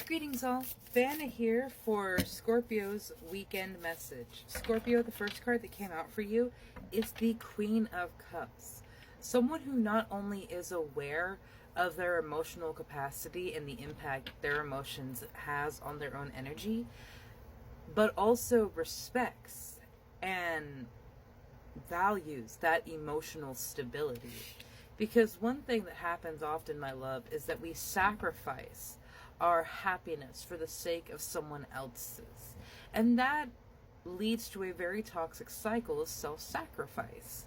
Greetings all, Vanna here for Scorpio's weekend message. Scorpio, the first card that came out for you is the Queen of Cups. Someone who not only is aware of their emotional capacity and the impact their emotions has on their own energy, but also respects and values that emotional stability. Because one thing that happens often, my love, is that we sacrifice our happiness for the sake of someone else's. And that leads to a very toxic cycle of self-sacrifice.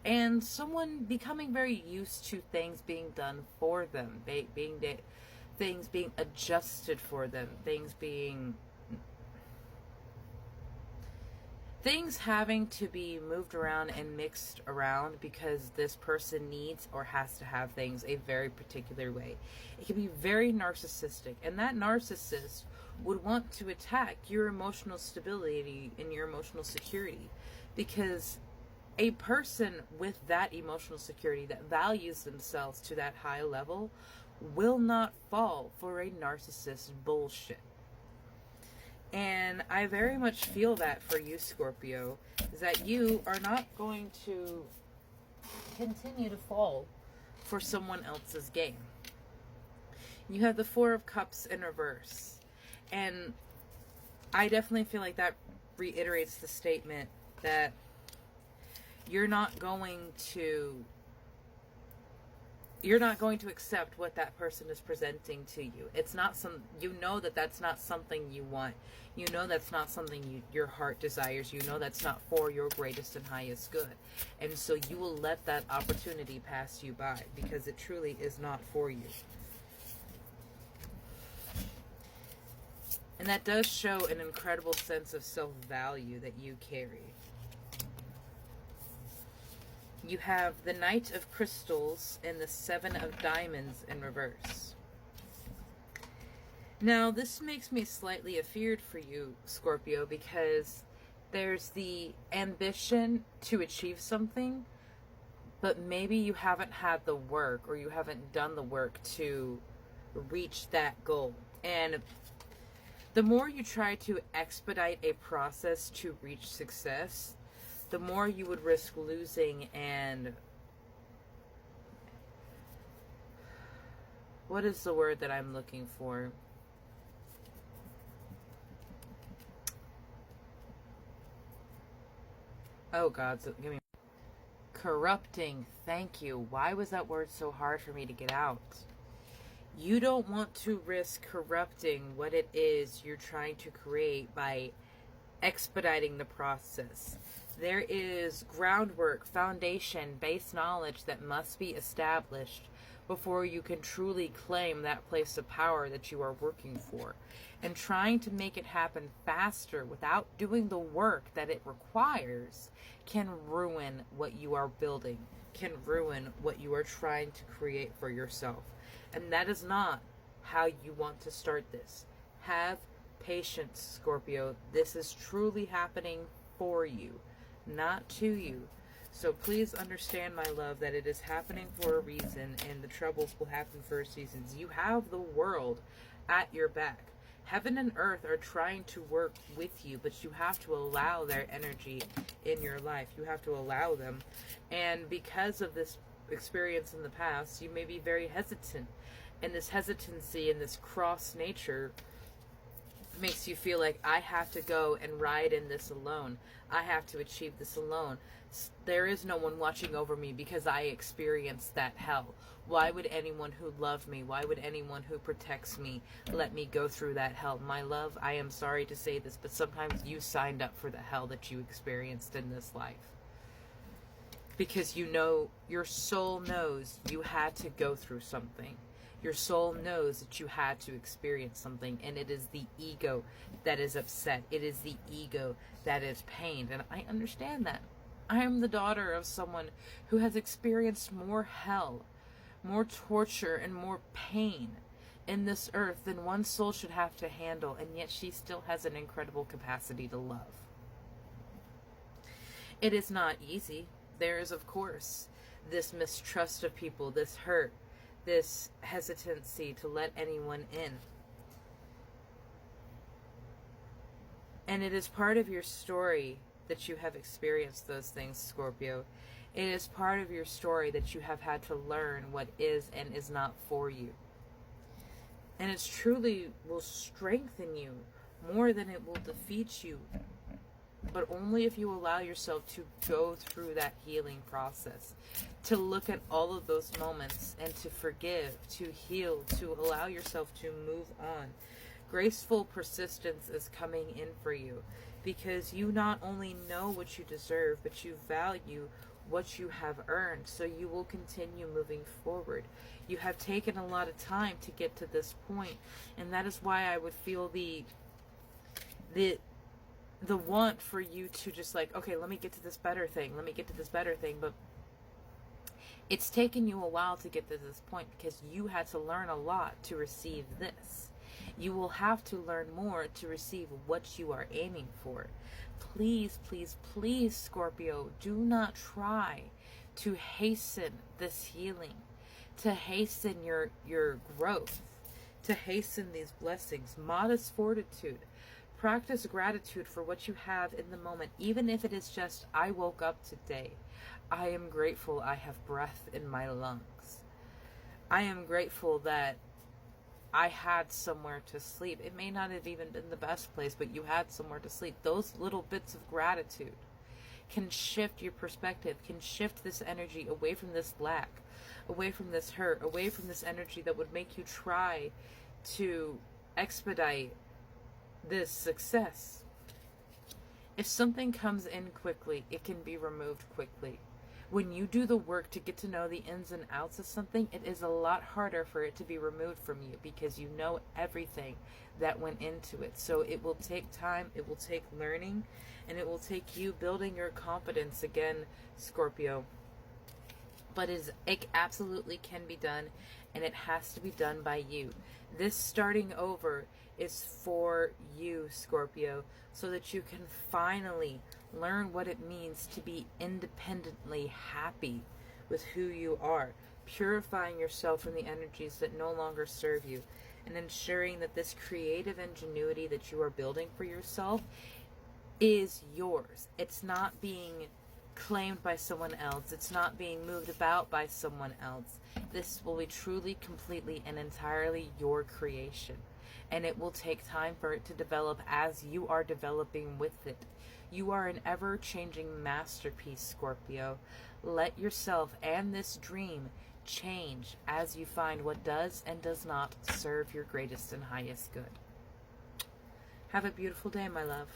And someone becoming very used to things being done for them, things being adjusted for them, things having to be moved around and mixed around because this person needs or has to have things a very particular way. It can be very narcissistic, and that narcissist would want to attack your emotional stability and your emotional security, because a person with that emotional security that values themselves to that high level will not fall for a narcissist bullshit. And I very much feel that for you, Scorpio, is that you are not going to continue to fall for someone else's game. You have the Four of Cups in reverse. And I definitely feel like that reiterates the statement that you're not going to accept what that person is presenting to you. It's not you know that that's not something you want. You know that's not something your heart desires. You know that's not for your greatest and highest good. And so you will let that opportunity pass you by because it truly is not for you. And that does show an incredible sense of self-value that you carry. You have the Knight of Crystals and the Seven of Diamonds in reverse. Now, this makes me slightly afeared for you, Scorpio, because there's the ambition to achieve something, but maybe you haven't had the work or you haven't done the work to reach that goal. And the more you try to expedite a process to reach success, the more you would risk losing. And what is the word that I'm looking for? Oh God, so give me corrupting. Thank you. Why was that word so hard for me to get out? You don't want to risk corrupting what it is you're trying to create by expediting the process. There is groundwork, foundation, base knowledge that must be established before you can truly claim that place of power that you are working for. And trying to make it happen faster without doing the work that it requires can ruin what you are building, can ruin what you are trying to create for yourself. And that is not how you want to start this. Have patience, Scorpio. This is truly happening for you, not to you. So please understand, my love, that it is happening for a reason, and the troubles will happen for a reason. You have the world at your back. Heaven and earth are trying to work with you, but you have to allow their energy in your life. You have to allow them. And because of this experience in the past, you may be very hesitant. And this hesitancy and this cross nature makes you feel like, I have to go and ride in this alone. I have to achieve this alone. There is no one watching over me because I experienced that hell. Why would anyone who loves me, why would anyone who protects me let me go through that hell? My love, I am sorry to say this, but sometimes you signed up for the hell that you experienced in this life. Because you know, your soul knows you had to go through something. Your soul knows that you had to experience something, and it is the ego that is upset. It is the ego that is pained, and I understand that. I am the daughter of someone who has experienced more hell, more torture, and more pain in this earth than one soul should have to handle, and yet she still has an incredible capacity to love. It is not easy. There is, of course, this mistrust of people, this hurt, this hesitancy to let anyone in. And it is part of your story that you have experienced those things, Scorpio. It is part of your story that you have had to learn what is and is not for you. And it truly will strengthen you more than it will defeat you. But only if you allow yourself to go through that healing process. To look at all of those moments and to forgive, to heal, to allow yourself to move on. Graceful persistence is coming in for you. Because you not only know what you deserve, but you value what you have earned, so you will continue moving forward. You have taken a lot of time to get to this point, and that is why I would feel the want for you to just like, okay, let me get to this better thing, but it's taken you a while to get to this point because you had to learn a lot to receive this. You will have to learn more to receive what you are aiming for. Please, please, please, Scorpio, do not try to hasten this healing, to hasten your growth, to hasten these blessings. Modest fortitude. Practice gratitude for what you have in the moment, even if it is just, I woke up today. I am grateful I have breath in my lungs. I am grateful that I had somewhere to sleep. It may not have even been the best place, but you had somewhere to sleep. Those little bits of gratitude can shift your perspective, can shift this energy away from this lack, away from this hurt, away from this energy that would make you try to expedite this success. If something comes in quickly, it can be removed quickly. When you do the work to get to know the ins and outs of something, it is a lot harder for it to be removed from you because you know everything that went into it. So it will take time, it will take learning, and it will take you building your confidence again, Scorpio. But it absolutely can be done, and it has to be done by you. This starting over is for you, Scorpio, so that you can finally learn what it means to be independently happy with who you are, purifying yourself from the energies that no longer serve you, and ensuring that this creative ingenuity that you are building for yourself is yours. It's not being claimed by someone else. It's not being moved about by someone else. This will be truly, completely, and entirely your creation. And it will take time for it to develop as you are developing with it. You are an ever-changing masterpiece, Scorpio. Let yourself and this dream change as you find what does and does not serve your greatest and highest good. Have a beautiful day, my love.